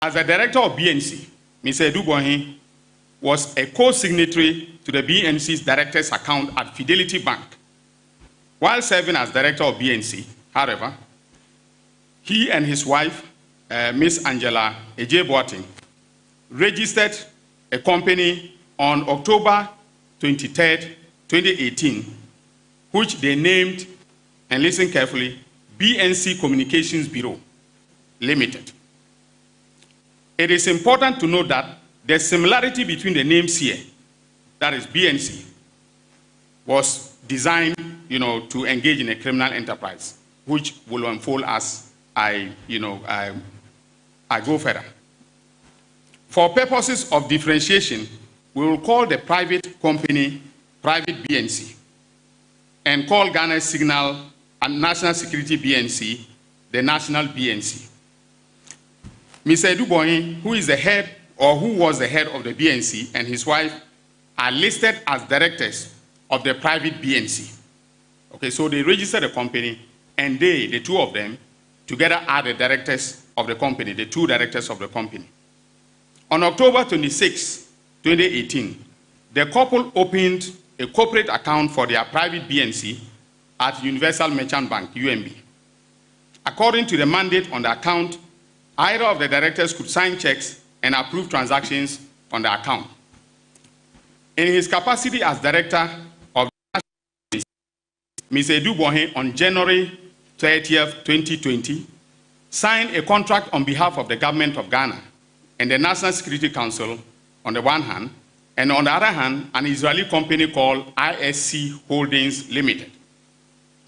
As the director of BNC, Mr. Adu-Boahene was a co-signatory to the BNC's director's account at Fidelity Bank. While serving as director of BNC, however, he and his wife, Ms. Angela Ejie-Boateng, registered a company on October 23, 2018, which they named, and listen carefully, BNC Communications Bureau Limited. It is important to note that the similarity between the names here, that is BNC, was designed, to engage in a criminal enterprise, which will unfold as I go further. For purposes of differentiation, we will call the private company Private BNC and call Ghana's Signal and National Security BNC the National BNC. Mr. Adu-Boahene, who is the head or who was the head of the BNC, and his wife are listed as directors of the private BNC. Okay, so they registered the company, and they, the two of them, together are the directors of the company, the two directors of the company. On October 26, 2018, the couple opened a corporate account for their private BNC at Universal Merchant Bank, UMB. According to the mandate on the account, either of the directors could sign checks and approve transactions on the account. In his capacity as director of the BNC, Mr. Adu-Boahene on January 30th, 2020, signed a contract on behalf of the government of Ghana and the National Security Council on the one hand, and on the other hand, an Israeli company called ISC Holdings Limited.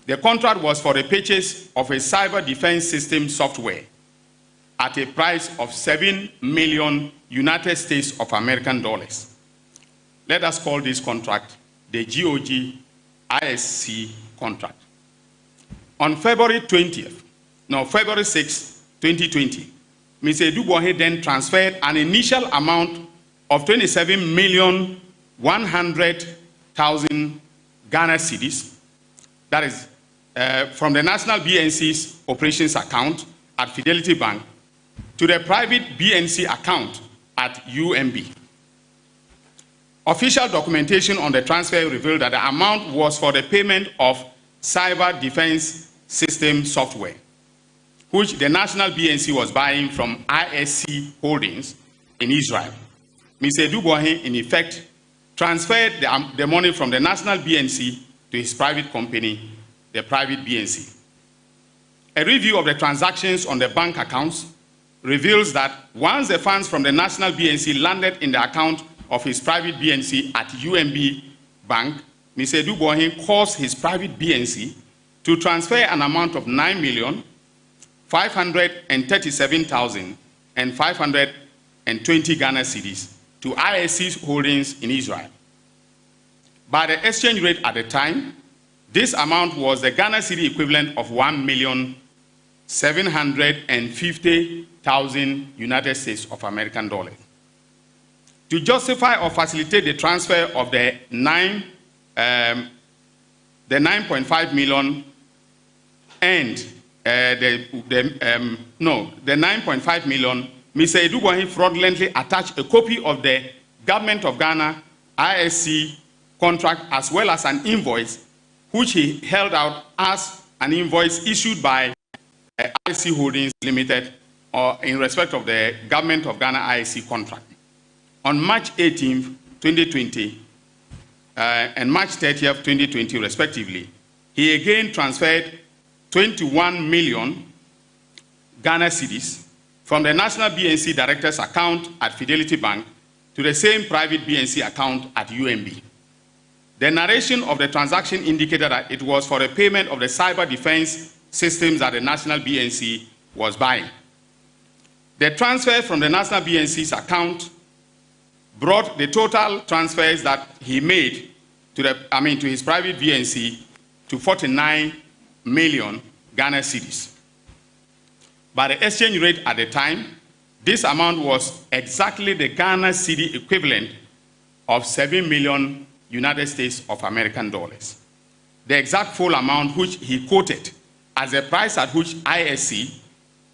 The contract was for the purchase of a cyber defense system software at a price of $7 million United States of American dollars. Let us call this contract the GOG ISC contract. On February 6, 2020, Mr. Adu-Boahene then transferred an initial amount of 27,100,000 Ghana cedis, that is from the National BNC's operations account at Fidelity Bank to the private BNC account at UMB. Official documentation on the transfer revealed that the amount was for the payment of cyber defense system software, which the National BNC was buying from ISC Holdings in Israel. Mr. Adu-Boahene, in effect, transferred the money from the National BNC to his private company, the private BNC. A review of the transactions on the bank accounts reveals that once the funds from the National BNC landed in the account of his private BNC at UMB Bank, Mr. Adu-Boahene caused his private BNC to transfer an amount of 9,537,520 Ghana cedis to ISC Holdings in Israel. By the exchange rate at the time, this amount was the Ghana cedi equivalent of $1,750,000 United States of American dollars. To justify or facilitate the transfer of the 9.5 million and the 9.5 million, Mr. Adu-Boahene fraudulently attached a copy of the Government of Ghana ISC contract as well as an invoice which he held out as an invoice issued by ISC Holdings Limited or in respect of the Government of Ghana ISC contract. On March 18th, 2020 and March 30th, 2020 respectively, he again transferred 21 million Ghana cedis from the National BNC Director's account at Fidelity Bank to the same private BNC account at UMB. The narration of the transaction indicated that it was for the payment of the cyber defense systems that the National BNC was buying. The transfer from the National BNC's account brought the total transfers that he made to his private BNC to 49 million Ghana cedis. By the exchange rate at the time, this amount was exactly the Ghana cedi equivalent of 7 million United States of American dollars. The exact full amount which he quoted as the price at which ISC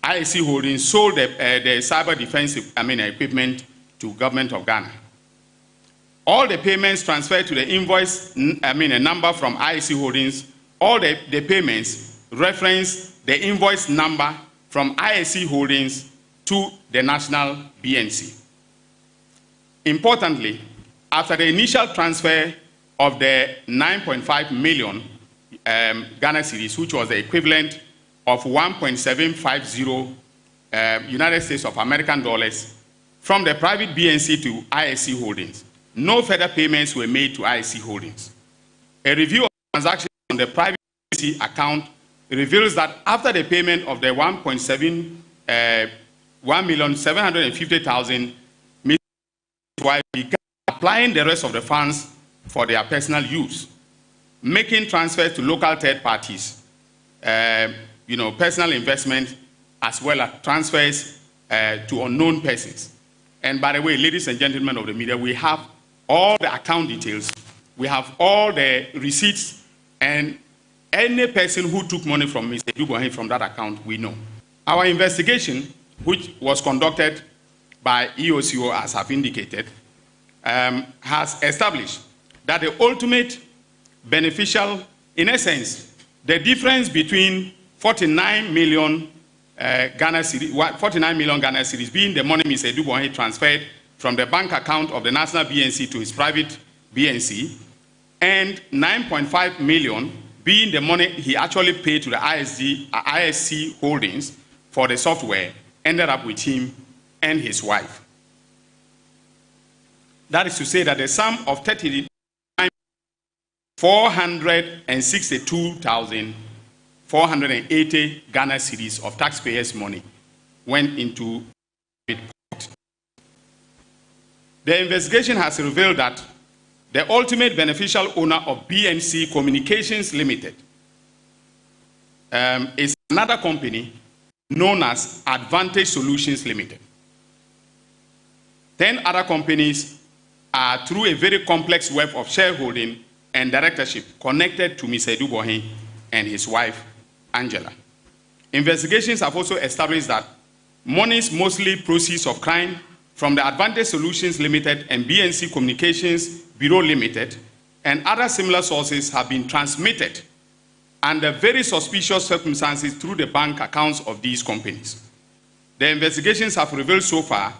𝐼SC Holdings sold the cyber defense equipment to government of Ghana. All the payments transferred to the invoice, a number from 𝐼SC Holdings, all the payments reference the invoice number from 𝐼SC Holdings to the national BNC. Importantly, after the initial transfer of the 9.5 million Ghana cedis, which was the equivalent of 1.750 United States of American dollars from the private BNC to 𝐼SC Holdings, no further payments were made to 𝐼SC Holdings. A review of transactions on the private BNC account reveals that after the payment of the 1,750,000, Mr. wife began applying the rest of the funds for their personal use, making transfers to local third parties, personal investment, as well as transfers to unknown persons. And by the way, ladies and gentlemen of the media, we have all the account details, we have all the receipts, and any person who took money from Mr. Adu-Boahene from that account, we know. Our investigation, which was conducted by EOCO, as I've indicated, has established that the ultimate beneficial, in essence, the difference between 49 million Ghana cedis being the money Mr. Adu-Boahene transferred from the bank account of the national BNC to his private BNC, and 9.5 million being the money he actually paid to the 𝐼SC Holdings for the software, ended up with him and his wife. That is to say that the sum of 39,462,480 Ghana cedis of taxpayers' money went into it. The investigation has revealed that the ultimate beneficial owner of BNC Communications Limited is another company known as Advantage Solutions Limited. 10 other companies are through a very complex web of shareholding and directorship connected to Mr. Adu-Boahene and his wife, Angela. Investigations have also established that monies, mostly proceeds of crime, from the Advantage Solutions Limited and BNC Communications Bureau Limited and other similar sources have been transmitted under very suspicious circumstances through the bank accounts of these companies. The investigations have revealed so far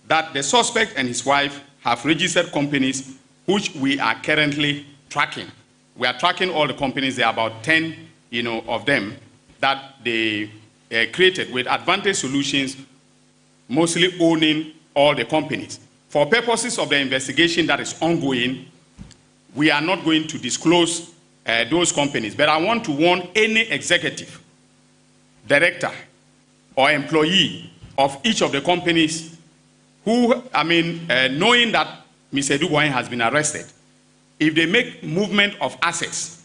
that the suspect and his wife have registered companies which we are currently tracking. We are tracking all the companies. There are about 10 of them that they created with Advantage Solutions mostly owning all the companies. For purposes of the investigation that is ongoing, we are not going to disclose those companies, but I want to warn any executive, director, or employee of each of the companies who, knowing that Mr. Adu-Boahene has been arrested, if they make movement of assets,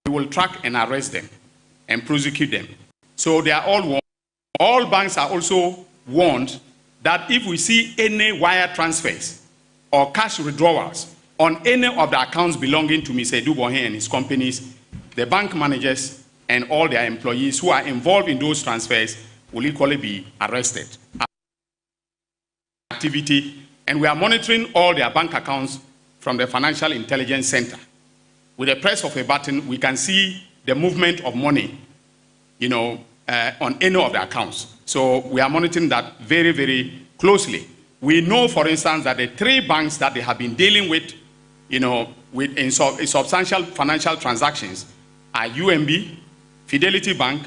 we will track and arrest them and prosecute them. So they are all warned. All banks are also warned that if we see any wire transfers or cash withdrawals on any of the accounts belonging to Mr. Adu-Boahene and his companies, the bank managers and all their employees who are involved in those transfers will equally be arrested. And we are monitoring all their bank accounts from the Financial Intelligence Center. With the press of a button, we can see the movement of money, on any of the accounts. So we are monitoring that very, very closely. We know, for instance, that the 3 banks that they have been dealing with, in substantial financial transactions are UMB, Fidelity Bank,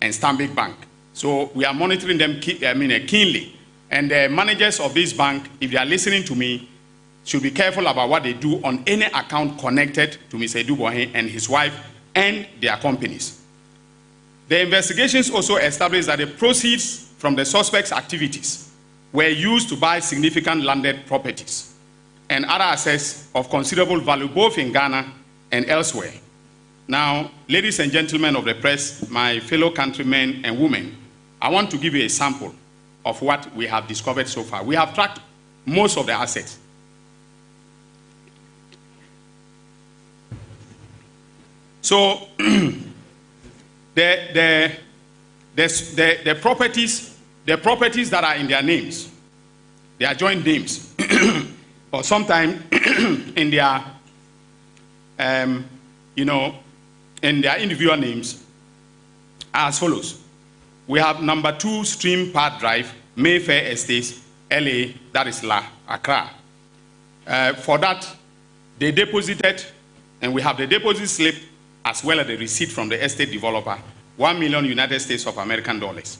and Stanbic Bank. So we are monitoring them keenly. And the managers of this bank, if they are listening to me, should be careful about what they do on any account connected to Mr. Adu-Boahene and his wife and their companies. The investigations also established that the proceeds from the suspect's activities were used to buy significant landed properties and other assets of considerable value both in Ghana and elsewhere. Now, ladies and gentlemen of the press, my fellow countrymen and women, I want to give you a sample of what we have discovered so far. We have tracked most of the assets. So, the the properties that are in their names, their joint names, or sometimes in their, in their individual names, are as follows. We have number 2 Stream Park Drive, Mayfair Estates, LA, that is Accra. For that, they deposited, and we have the deposit slip as well as the receipt from the estate developer, $1 million United States of American dollars.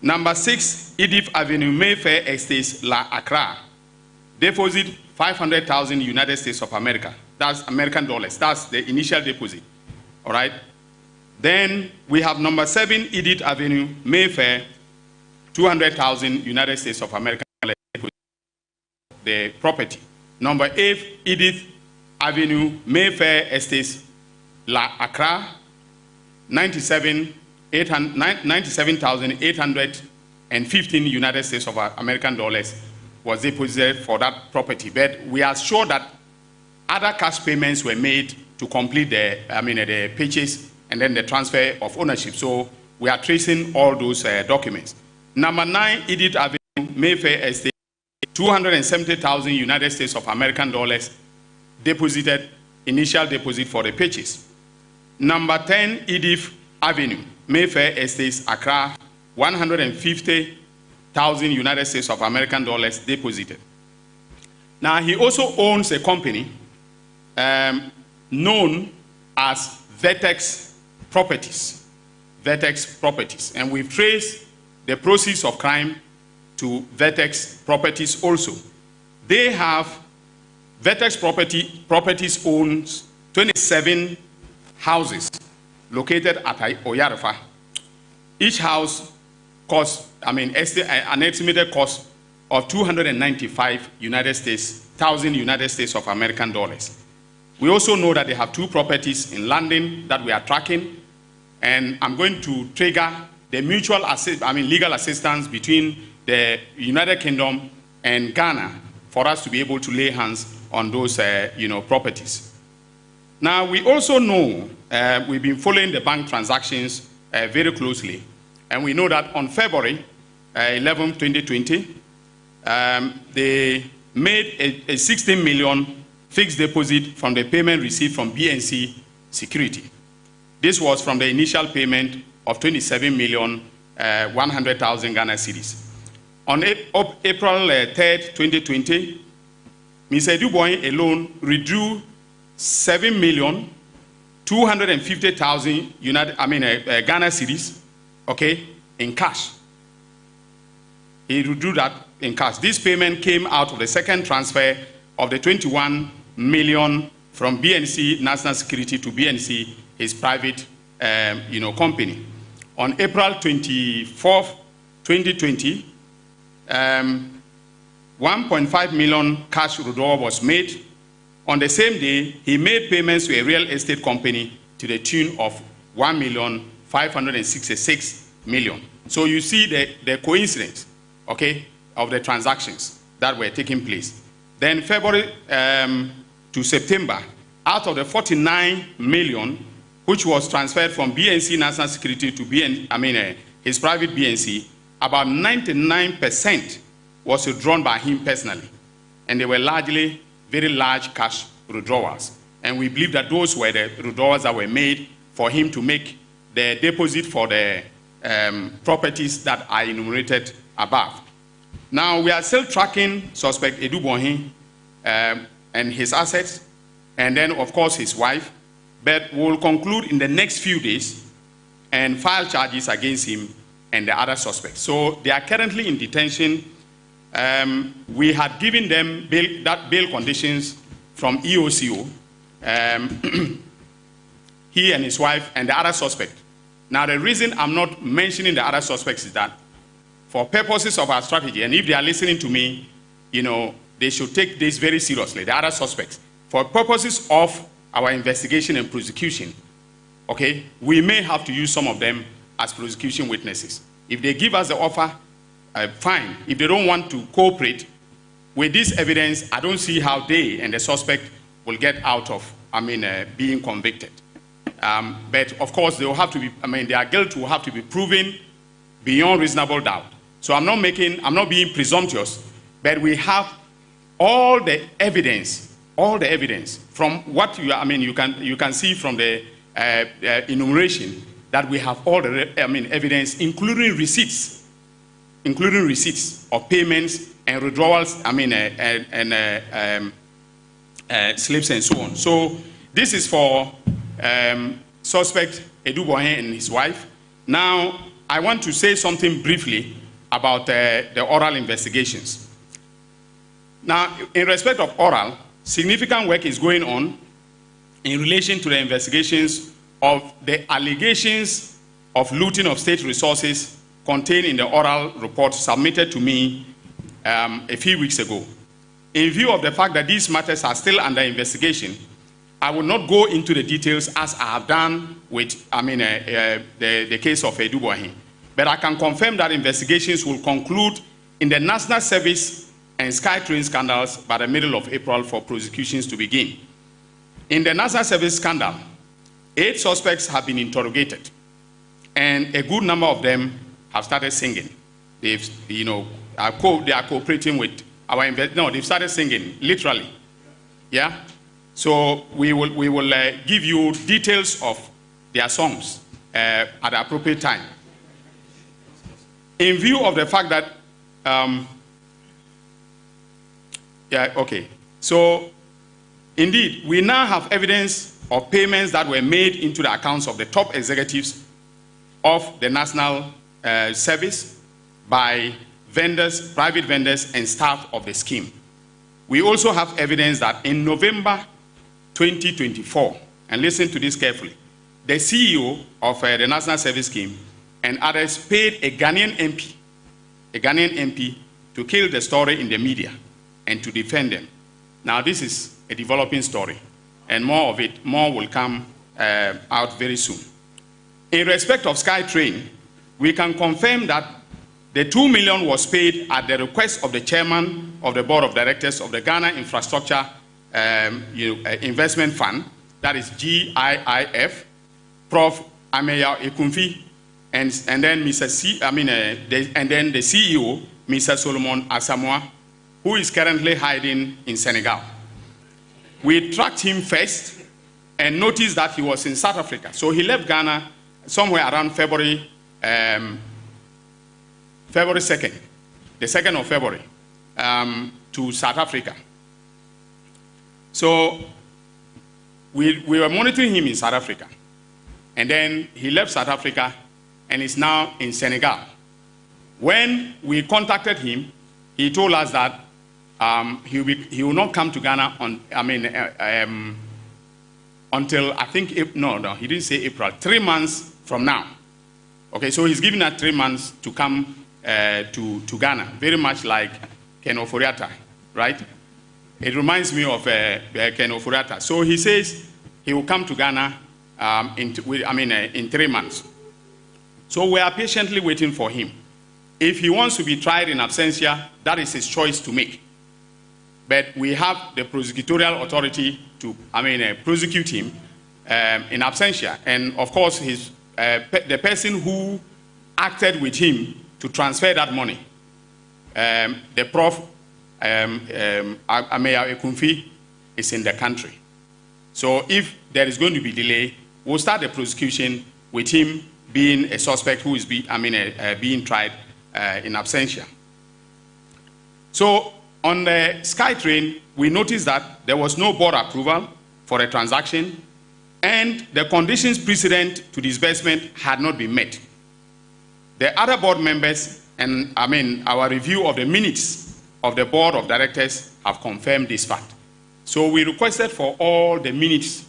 Number 6, Edith Avenue, Mayfair Estates, Accra. Deposit 500,000 United States of America. That's American dollars. That's the initial deposit. All right. Then we have number 7, Edith Avenue, Mayfair, 200,000 United States of America, the property. Number 8, Edith Avenue, Mayfair Estates, Accra, 97,815 United States of American dollars was deposited for that property. But we are sure that other cash payments were made to complete the purchase and then the transfer of ownership. So we are tracing all those documents. Number 9, Edith Avenue, Mayfair Estate, 270,000 United States of American dollars deposited, initial deposit for the purchase. Number 10, Edith Avenue, Mayfair Estates, Accra, 150,000 United States of American dollars deposited. Now he also owns a company known as Vertex Properties. Vertex Properties, and we've traced the proceeds of crime to Vertex Properties also. They have, Vertex Properties owns 27 houses located at Oyarifa. Each house costs, an estimated cost of 295,000 United States of American dollars. We also know that they have 2 properties in London that we are tracking, and I'm going to trigger the mutual legal assistance between the United Kingdom and Ghana for us to be able to lay hands on those properties. Now we also know we've been following the bank transactions very closely, and we know that on February 11, 2020, they made a 16 million fixed deposit from the payment received from BNC Security. This was from the initial payment of 27,100,000 Ghana cedis. On April 3rd, 2020, Mr. Adu-Boahene alone withdrew 7,250,000 Ghana cedis, okay, in cash. He withdrew that in cash. This payment came out of the second transfer of the 21 million from BNC National Security to BNC, his private company. On April 24th, 2020, 1.5 million cash withdrawal was made. On the same day, he made payments to a real estate company to the tune of 1,566,000. So you see the coincidence, okay, of the transactions that were taking place. Then February to September, out of the 49 million, which was transferred from BNC National Security to his private BNC, about 99% was withdrawn by him personally. And they were largely very large cash withdrawals. And we believe that those were the withdrawals that were made for him to make the deposit for the properties that are enumerated above. Now, we are still tracking suspect Adu-Boahene and his assets, and then, of course, his wife. But we'll conclude in the next few days and file charges against him and the other suspects. So they are currently in detention. We had given them bail conditions from EOCO, he and his wife and the other suspect. Now, the reason I'm not mentioning the other suspects is that for purposes of our strategy, and if they are listening to me, they should take this very seriously, the other suspects. For purposes of our investigation and prosecution, okay, we may have to use some of them as prosecution witnesses. If they give us the offer, fine. If they don't want to cooperate with this evidence, I don't see how they and the suspect will get out of, being convicted. But of course, they will have to be, their guilt will have to be proven beyond reasonable doubt. So I'm not being presumptuous, but we have all the evidence from what you can see from the enumeration that we have all the evidence, including receipts of payments and withdrawals, slips and so on. So this is for suspect Adu-Boahene and his wife. Now, I want to say something briefly about the oral investigations. Now, in respect of oral, significant work is going on in relation to the investigations of the allegations of looting of state resources contained in the oral report submitted to me a few weeks ago. In view of the fact that these matters are still under investigation, I will not go into the details as I have done with the case of Adu-Boahene. But I can confirm that investigations will conclude in the National Service and SkyTrain scandals by the middle of April for prosecutions to begin. In the National Service scandal, 8 suspects have been interrogated, and a good number of them have started singing. They are cooperating with our they've started singing, literally. Yeah? So we will give you details of their songs at the appropriate time. In view of the fact that, so indeed, we now have evidence of payments that were made into the accounts of the top executives of the National Service by vendors, private vendors, and staff of the scheme. We also have evidence that in November 2024, and listen to this carefully, the CEO of the National Service Scheme and others paid a Ghanaian MP to kill the story in the media and to defend them. Now, this is a developing story, and more will come out very soon. In respect of SkyTrain, we can confirm that the 2 million was paid at the request of the chairman of the board of directors of the Ghana Infrastructure Investment Fund, that is GIIF, Prof. 𝐴 and then the CEO, Mr. Solomon Asamoah, who is currently hiding in Senegal. We tracked him first and noticed that he was in South Africa. So he left Ghana somewhere around February 2nd, the 2nd of February, to South Africa. So we were monitoring him in South Africa. And then he left South Africa and is now in Senegal. When we contacted him, he told us that he will not come to Ghana until I think, he didn't say April, 3 months from now. Okay, so he's giving us 3 months to come to Ghana, very much like Ken Oforiatta, right? It reminds me of Ken Oforiatta. So he says he will come to Ghana in 3 months. So we are patiently waiting for him. If he wants to be tried in absentia, that is his choice to make. But we have the prosecutorial authority to prosecute him in absentia. And of course, the person who acted with him to transfer that money, the Prof. 𝐴 is in the country. So if there is going to be delay, we'll start the prosecution with him being a suspect who is being tried in absentia. So on the SkyTrain, we noticed that there was no board approval for a transaction, and the conditions precedent to disbursement had not been met. The other board members and our review of the minutes of the board of directors have confirmed this fact. So we requested for all the minutes,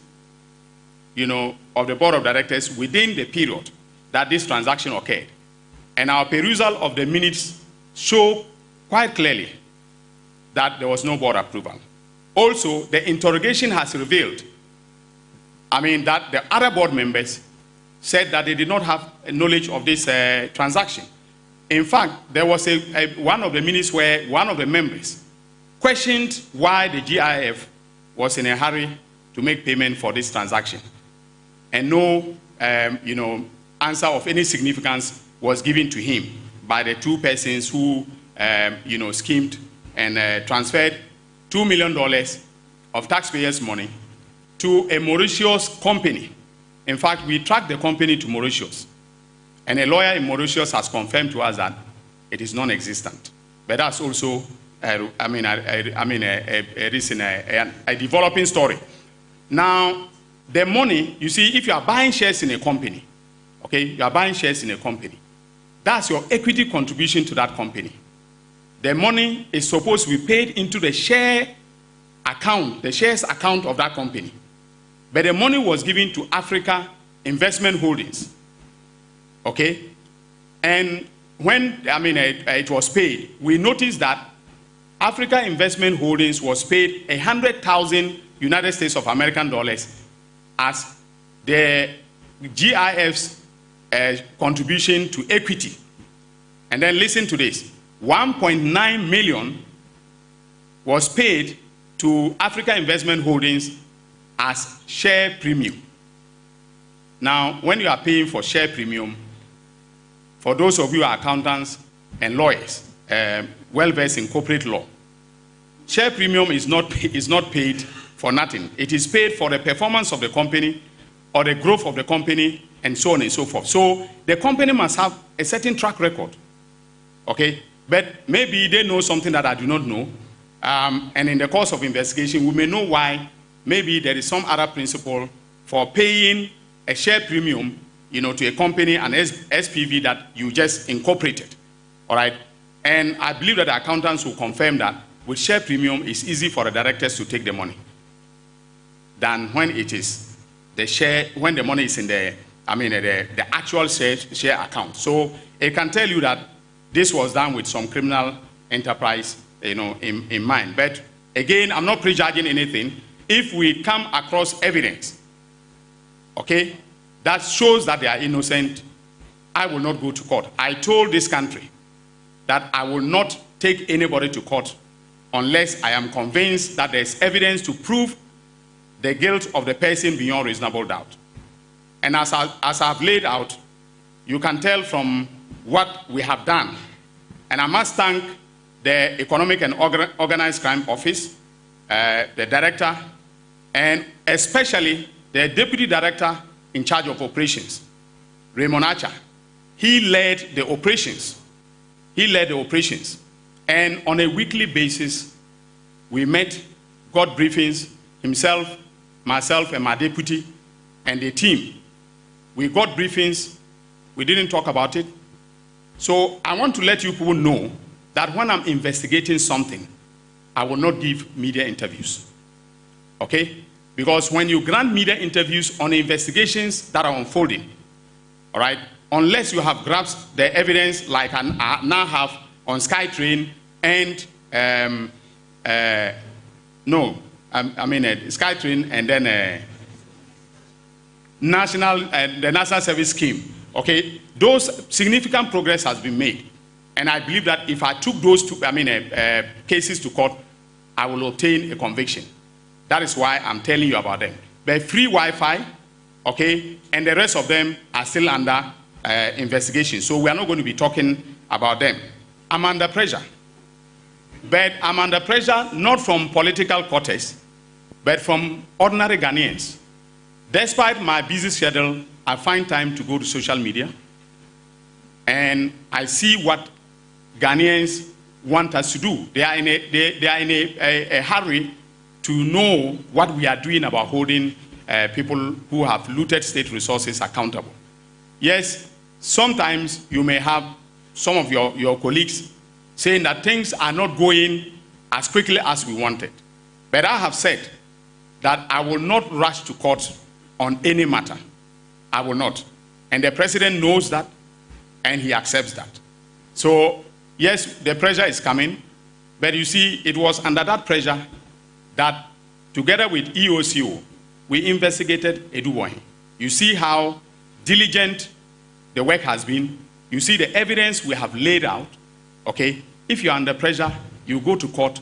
of the board of directors within the period that this transaction occurred. And our perusal of the minutes show quite clearly that there was no board approval. Also, the interrogation has revealed, that the other board members said that they did not have knowledge of this transaction. In fact, there was one of the minutes where one of the members questioned why the GIF was in a hurry to make payment for this transaction. and no answer of any significance was given to him by the two persons who schemed and transferred $2 million of taxpayers' money to a Mauritius company. In fact, we tracked the company to Mauritius, and a lawyer in Mauritius has confirmed to us that it is non-existent. But that's also, a developing story. Now, the money, you see, if you are buying shares in a company, okay, you are buying shares in a company, that's your equity contribution to that company. The money is supposed to be paid into the share account, the shares account of that company. But the money was given to Africa Investment Holdings, okay? And when, it was paid, we noticed that Africa Investment Holdings was paid 100,000 United States of American dollars as the GIF's contribution to equity. And then listen to this, 1.9 million was paid to Africa Investment Holdings as share premium. Now, when you are paying for share premium, for those of you who are accountants and lawyers, well-versed in corporate law, share premium is not paid for nothing. It is paid for the performance of the company or the growth of the company and so on and so forth. So the company must have a certain track record, okay? But maybe they know something that I do not know, and in the course of investigation, we may know why. Maybe there is some other principle for paying a share premium, to a company, an SPV that you just incorporated, all right? And I believe that the accountants will confirm that with share premium, it's easy for the directors to take the money than when it is the share, when the money is in the actual share account. So it can tell you that this was done with some criminal enterprise, in mind. But again, I'm not prejudging anything. If we come across evidence, okay, that shows that they are innocent, I will not go to court. I told this country that I will not take anybody to court unless I am convinced that there's evidence to prove the guilt of the person beyond reasonable doubt. And as I've laid out, you can tell from what we have done. And I must thank the Economic and Organized Crime Office, the director, and especially the deputy director in charge of operations, Raymond Archer. He led the operations. And on a weekly basis, we met, got briefings, himself, myself, and my deputy, and the team. We got briefings. We didn't talk about it. So I want to let you people know that when I'm investigating something, I will not give media interviews, okay? Because when you grant media interviews on investigations that are unfolding, all right, unless you have grasped the evidence like I now have on SkyTrain and, SkyTrain and then the National Service Scheme, okay, those significant progress has been made. And I believe that if I took those two, cases to court, I will obtain a conviction. That is why I'm telling you about them. But free Wi-Fi, okay, and the rest of them are still under investigation. So we are not going to be talking about them. I'm under pressure. But I'm under pressure not from political quarters, but from ordinary Ghanaians. Despite my busy schedule, I find time to go to social media, and I see what Ghanaians want us to do. They are in a hurry to know what we are doing about holding people who have looted state resources accountable. Yes, sometimes you may have some of your colleagues saying that things are not going as quickly as we wanted. But I have said that I will not rush to court on any matter. I will not. And the president knows that, and he accepts that. So, yes, the pressure is coming, but you see, it was under that pressure that, together with EOCO, we investigated Adu-Boahene. You see how diligent the work has been. You see the evidence we have laid out, okay? If you're under pressure, you go to court,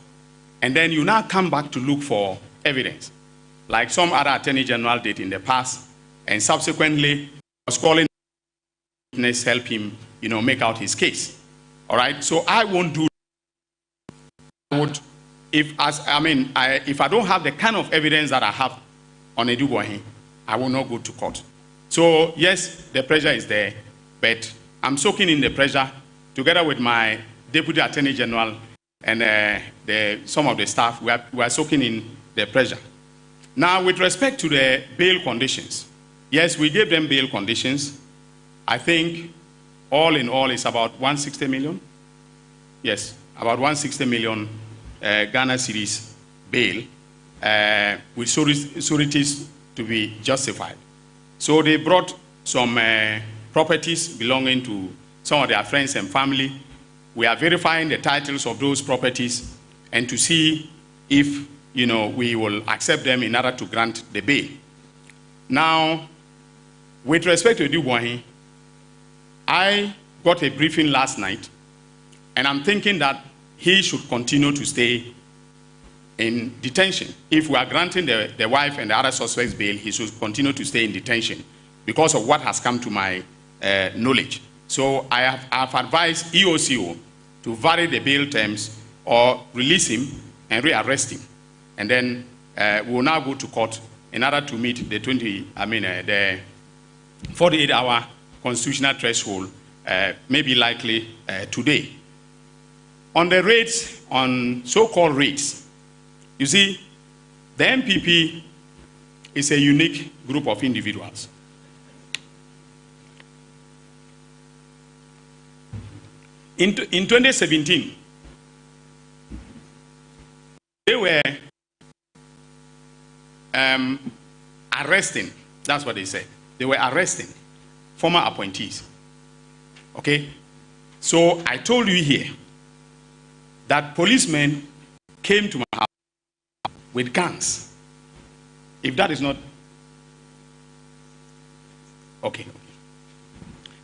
and then you now come back to look for evidence, like some other attorney general did in the past, and subsequently was calling witness help him, make out his case. All right. So I won't do. If I don't have the kind of evidence that I have on Adu-Boahene, I will not go to court. So yes, the pressure is there, but I'm soaking in the pressure together with my Deputy Attorney General and some of the staff. We are soaking in the pressure. Now, with respect to the bail conditions, yes, we gave them bail conditions. I think all in all it's about 160 million. Yes, about 160 million Ghana cedis bail with sureties to be justified. So they brought some properties belonging to some of their friends and family. We are verifying the titles of those properties and to see if we will accept them in order to grant the bail. Now, with respect to Adu-Boahene, I got a briefing last night, and I'm thinking that he should continue to stay in detention. If we are granting the wife and the other suspects bail, he should continue to stay in detention because of what has come to my knowledge. So I have advised EOCO to vary the bail terms or release him and rearrest him. And then we will now go to court in order to meet the 48-hour constitutional threshold, maybe likely today. On the raids, on so-called raids, you see, the MPP is a unique group of individuals. In 2017, they were arresting, that's what they said. They were arresting former appointees. Okay? So I told you here that policemen came to my house with guns. If that is not okay.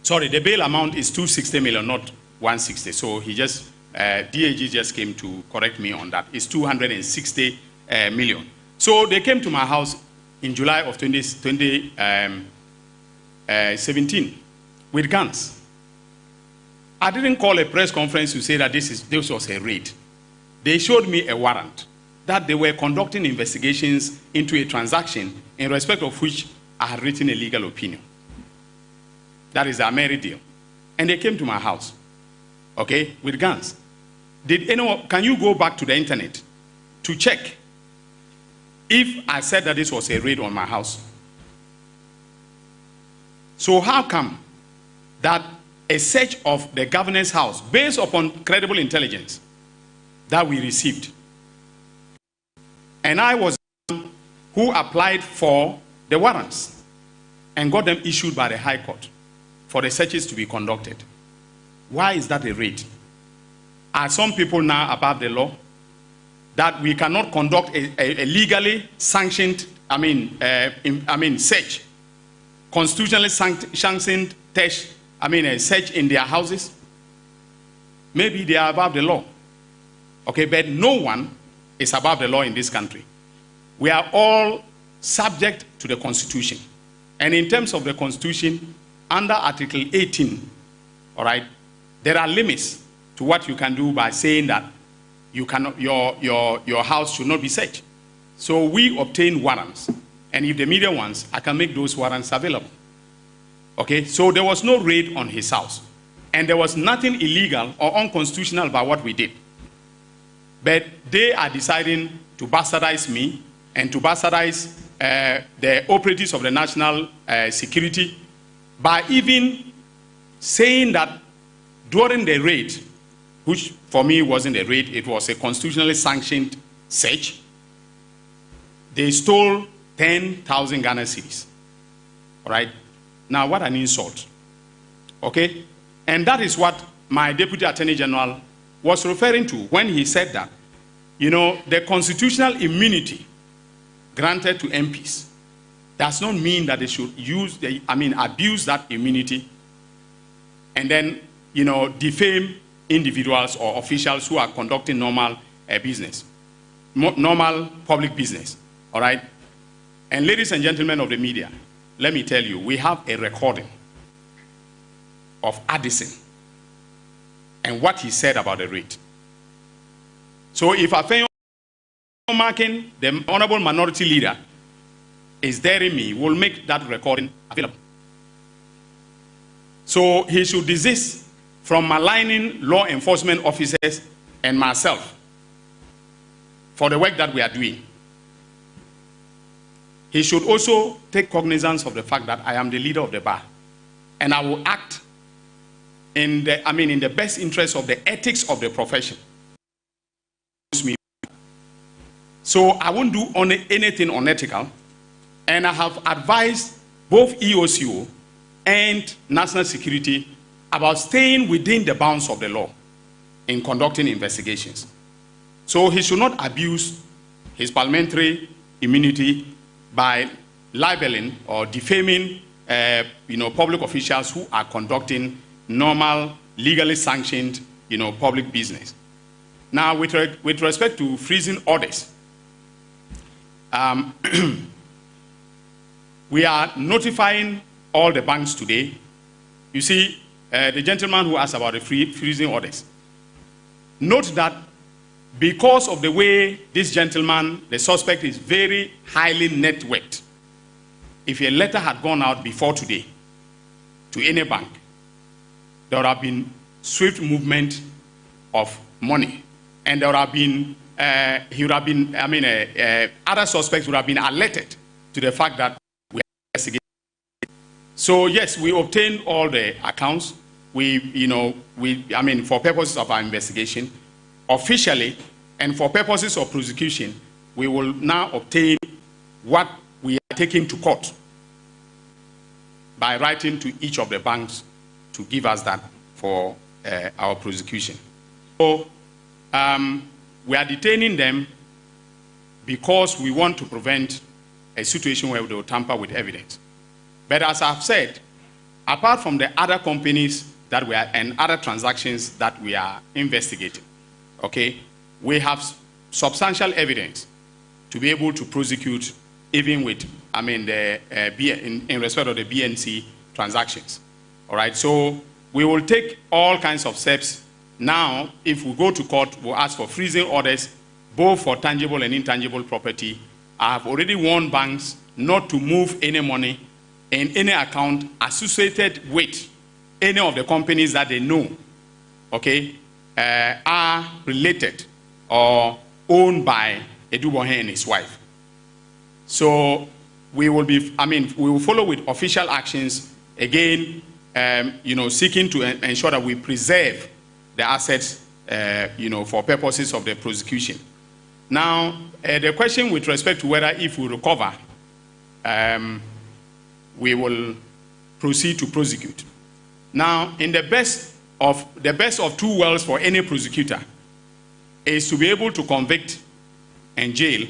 Sorry, the bail amount is 260 million, not 160. So he just DAG just came to correct me on that. It's 260 million. So they came to my house in July of 2017 with guns. I didn't call a press conference to say that this was a raid. They showed me a warrant that they were conducting investigations into a transaction in respect of which I had written a legal opinion. That is the 𝐼 deal. And they came to my house, okay, with guns. Did anyone, can you go back to the internet to check if I said that this was a raid on my house? So how come that a search of the governor's house, based upon credible intelligence that we received, and I was the one who applied for the warrants and got them issued by the High Court for the searches to be conducted? Why is that a raid? Are some people now above the law that we cannot conduct a legally sanctioned, search, constitutionally sanctioned test, a search in their houses? Maybe they are above the law. Okay, but no one is above the law in this country. We are all subject to the Constitution. And in terms of the Constitution, under Article 18, all right, there are limits to what you can do by saying that you cannot, your house should not be searched. So we obtain warrants. And if the media wants, I can make those warrants available. Okay, so there was no raid on his house. And there was nothing illegal or unconstitutional about what we did. But they are deciding to bastardize me and to bastardize the operatives of the national security by even saying that during the raid, which for me wasn't a raid, it was a constitutionally sanctioned search, they stole 10,000 Ghana cedis. All right? Now, what an insult. Okay? And that is what my Deputy Attorney General was referring to when he said that, the constitutional immunity granted to MPs does not mean that they should abuse that immunity and then, defame individuals or officials who are conducting normal business, normal public business. All right? And ladies and gentlemen of the media, let me tell you, we have a recording of Addison and what he said about the rate. So if Afenyo Markin, the honorable minority leader, is daring me, will make that recording available. So he should desist from maligning law enforcement officers and myself for the work that we are doing. He should also take cognizance of the fact that I am the leader of the bar, and I will act in the best interest of the ethics of the profession. So I won't do anything unethical, and I have advised both EOCO and national security about staying within the bounds of the law in conducting investigations. So he should not abuse his parliamentary immunity by libeling or defaming public officials who are conducting normal, legally sanctioned public business. Now, with respect to freezing orders, we are notifying all the banks today. You see, the gentleman who asked about the freezing orders. Note that because of the way this gentleman, the suspect, is very highly networked, if a letter had gone out before today to any bank, there would have been swift movement of money, and there would have been, other suspects would have been alerted to the fact that we are investigating. So yes, we obtained all the accounts. For purposes of our investigation, officially, and for purposes of prosecution, we will now obtain what we are taking to court by writing to each of the banks to give us that for our prosecution. So we are detaining them because we want to prevent a situation where they will tamper with evidence. But as I've said, apart from the other companies that we are and other transactions that we are investigating, okay, we have substantial evidence to be able to prosecute even with, in respect of the BNC transactions. All right, so we will take all kinds of steps. Now, if we go to court, we'll ask for freezing orders, both for tangible and intangible property. I have already warned banks not to move any money in any account associated with any of the companies that they know, okay, are related or owned by Adu-Boahene and his wife. So we will be, we will follow with official actions, again, seeking to ensure that we preserve the assets, for purposes of the prosecution. Now, the question with respect to whether if we recover, we will proceed to prosecute. Now, in the best of two worlds for any prosecutor is to be able to convict and jail,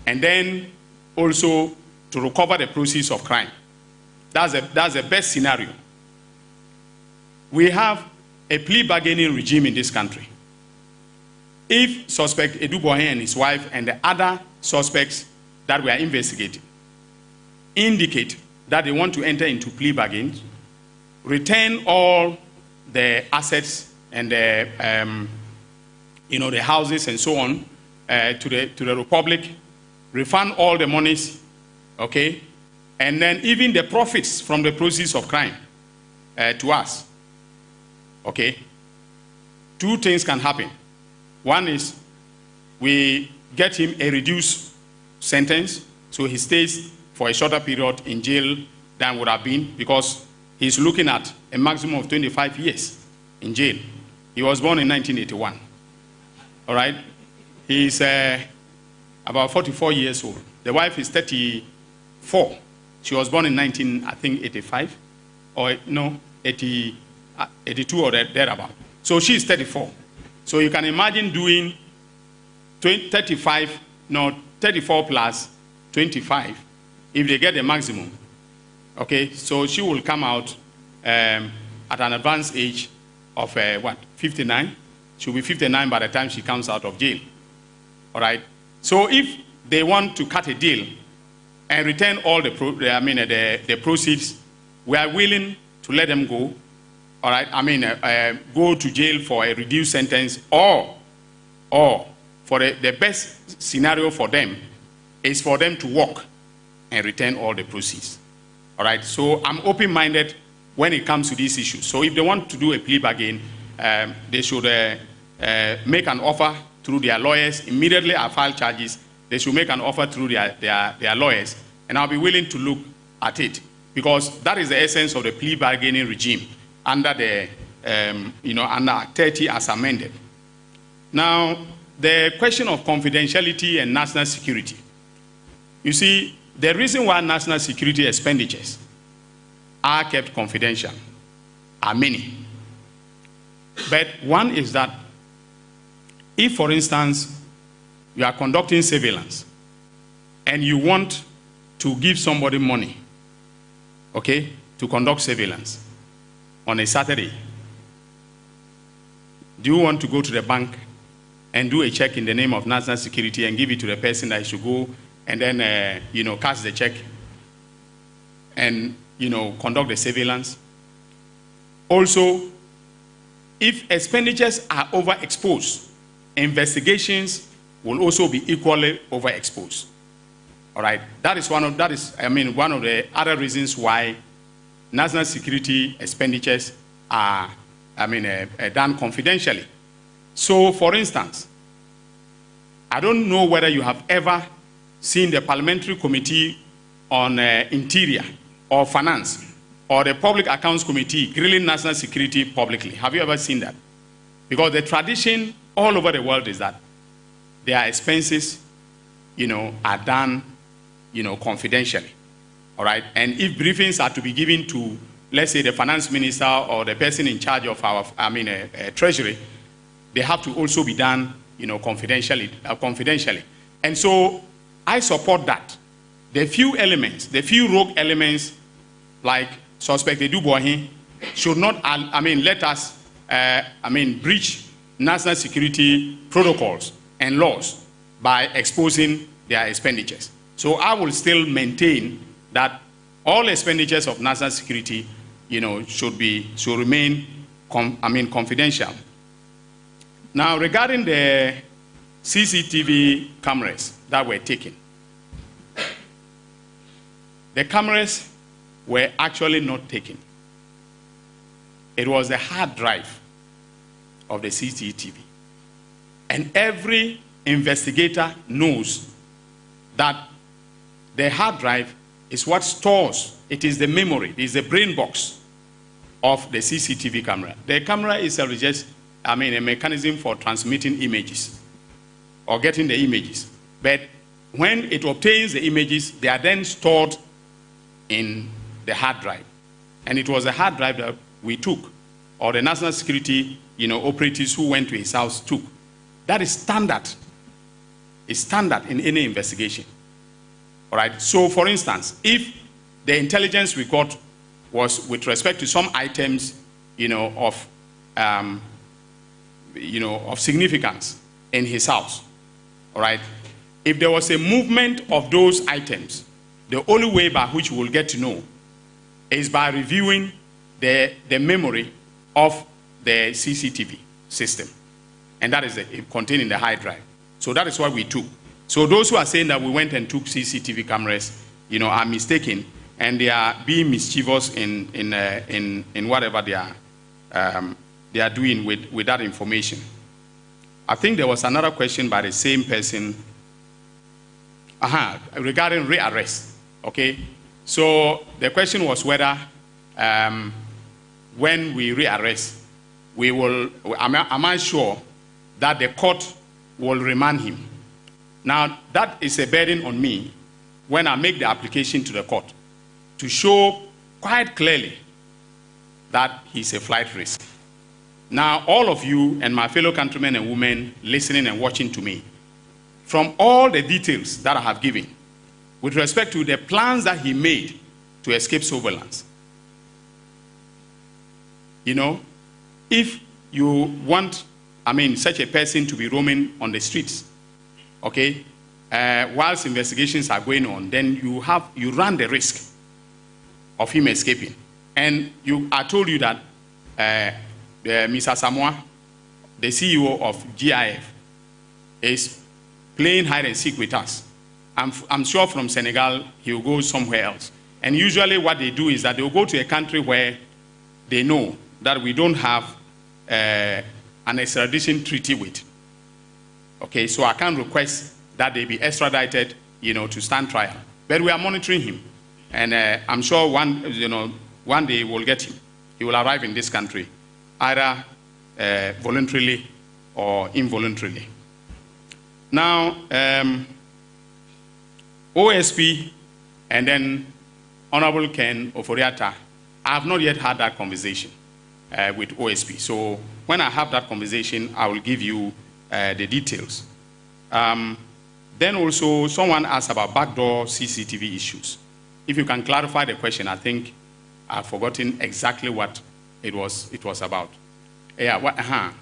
and then also to recover the proceeds of crime. That's the best scenario. We have a plea bargaining regime in this country. If suspect Adu-Boahene and his wife and the other suspects that we are investigating indicate that they want to enter into plea bargains, return all the assets and the, the houses and so on to the Republic, refund all the monies, okay, and then even the profits from the proceeds of crime to us, okay. Two things can happen. One is we get him a reduced sentence, so he stays for a shorter period in jail than would have been, because he's looking at a maximum of 25 years in jail. He was born in 1981. All right? He's about 44 years old. The wife is 34. She was born in 85, or no, 82 or thereabout. So she's 34. So you can imagine doing 34 plus 25 if they get the maximum. Okay, so she will come out at an advanced age of 59. She'll be 59 by the time she comes out of jail. All right. So if they want to cut a deal and return all the proceeds, we are willing to let them go. All right, go to jail for a reduced sentence, or for the best scenario for them is for them to walk and return all the proceeds. All right, so I'm open-minded when it comes to these issues. So if they want to do a plea bargain, they should make an offer through their lawyers. Immediately I file charges, they should make an offer through their lawyers, and I'll be willing to look at it, because that is the essence of the plea bargaining regime under the under Act 30 as amended. Now, the question of confidentiality and national security. You see, the reason why national security expenditures are kept confidential are many. But one is that if, for instance, you are conducting surveillance and you want to give somebody money, okay, to conduct surveillance on a Saturday, do you want to go to the bank and do a check in the name of national security and give it to the person that should go and then, cash the check and, conduct the surveillance? Also, if expenditures are overexposed, investigations will also be equally overexposed. All right, that is one of the other reasons why national security expenditures are, done confidentially. So, for instance, I don't know whether you have ever seen the Parliamentary Committee on Interior or Finance or the Public Accounts Committee grilling national security publicly. Have you ever seen that? Because the tradition all over the world is that their expenses, are done, confidentially. All right? And if briefings are to be given to, let's say, the finance minister or the person in charge of our, treasury, they have to also be done, confidentially. And so I support that. The few elements, the few rogue elements, like suspect Adu-Boahene, should not, let us, breach national security protocols and laws by exposing their expenditures. So I will still maintain that all expenditures of national security, should remain, confidential. Now, regarding the CCTV cameras that were taken, the cameras were actually not taken. It was the hard drive of the CCTV. And every investigator knows that the hard drive is what stores, it is the memory, it is the brain box of the CCTV camera. The camera is a mechanism for transmitting images or getting the images. But when it obtains the images, they are then stored in the hard drive. And it was a hard drive that we took, or the national security, operatives who went to his house took. That is standard. It's standard in any investigation. All right. So, for instance, if the intelligence we got was with respect to some items, of significance in his house, all right. If there was a movement of those items, the only way by which we will get to know is by reviewing the memory of the CCTV system, and that is contained in the hard drive. So that is what we took. So those who are saying that we went and took CCTV cameras, are mistaken, and they are being mischievous in whatever they are doing with that information. I think there was another question by the same person regarding rearrest. Okay, so the question was whether when we rearrest, am I sure that the court will remand him? Now, that is a burden on me when I make the application to the court to show quite clearly that he's a flight risk. Now, all of you and my fellow countrymen and women listening and watching to me, from all the details that I have given with respect to the plans that he made to escape surveillance, if you want, such a person to be roaming on the streets, okay, whilst investigations are going on, then you run the risk of him escaping. And I told you that Mr. Samoa, the CEO of GIF, is playing hide and seek with us. I'm sure from Senegal, he will go somewhere else. And usually what they do is that they will go to a country where they know that we don't have an extradition treaty with. Okay, so I can't request that they be extradited, to stand trial. But we are monitoring him. And I'm sure one day we'll get him. He will arrive in this country, either voluntarily or involuntarily. Now, OSP and then Honorable Ken Oforiatta, I have not yet had that conversation with OSP. So when I have that conversation, I will give you the details. Then also, someone asked about backdoor CCTV issues. If you can clarify the question, I think I've forgotten exactly what it was about. Yeah,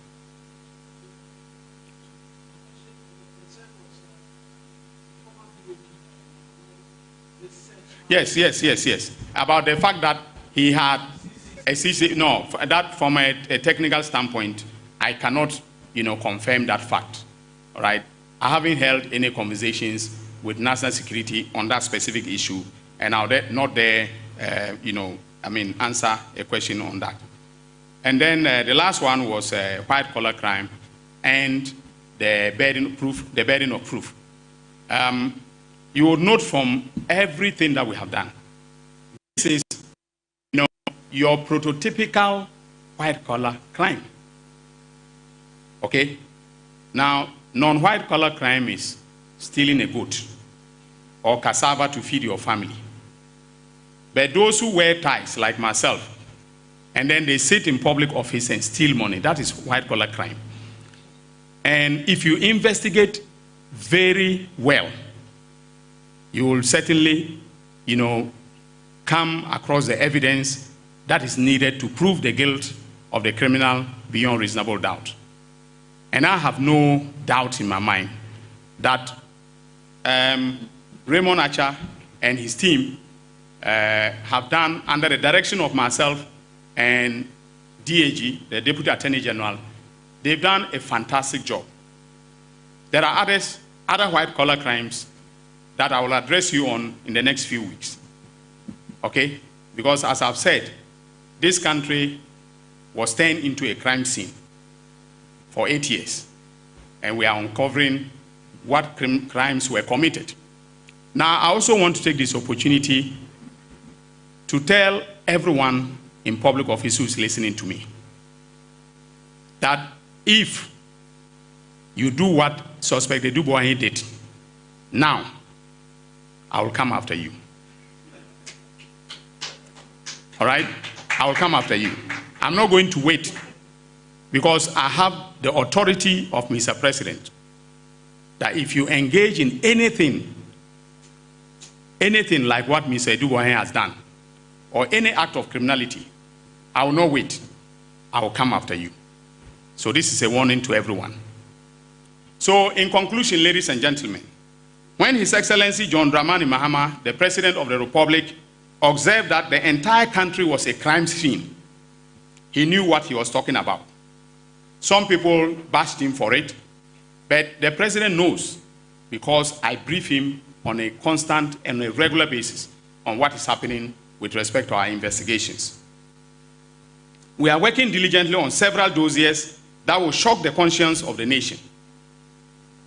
Yes. About the fact that he had a CC, no, that from a technical standpoint, I cannot, confirm that fact. All right. I haven't held any conversations with national security on that specific issue, and I'll not there, answer a question on that. And then the last one was white collar crime and the burden of proof. You will note from everything that we have done, this is, your prototypical white collar crime. Okay? Now, non-white collar crime is stealing a goat or cassava to feed your family. But those who wear ties, like myself, and then they sit in public office and steal money, that is white collar crime. And if you investigate very well, you will certainly, come across the evidence that is needed to prove the guilt of the criminal beyond reasonable doubt. And I have no doubt in my mind that Raymond Acha and his team have done, under the direction of myself and DAG, the Deputy Attorney General, they've done a fantastic job. There are other white-collar crimes that I will address you on in the next few weeks. Okay? Because as I've said, this country was turned into a crime scene for 8 years, and we are uncovering what crimes were committed. Now, I also want to take this opportunity to tell everyone in public office who is listening to me that if you do what suspect Adu-Boahene did, now I will come after you. All right? I will come after you. I'm not going to wait, because I have the authority of Mr. President that if you engage in anything like what Mr. Adu-Boahene has done, or any act of criminality, I will not wait. I will come after you. So this is a warning to everyone. So in conclusion, ladies and gentlemen, when His Excellency John Dramani Mahama, the President of the Republic, observed that the entire country was a crime scene, he knew what he was talking about. Some people bashed him for it, but the President knows, because I brief him on a constant and a regular basis on what is happening with respect to our investigations. We are working diligently on several dossiers that will shock the conscience of the nation.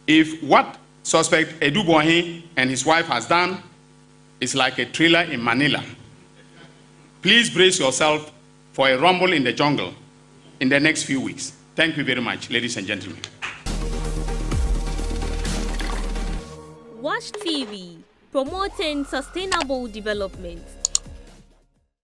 If what suspect Adu-Boahene and his wife has done is like a thriller in Manila, please brace yourself for a rumble in the jungle in the next few weeks. Thank you very much, ladies and gentlemen. Watch TV, promoting sustainable development.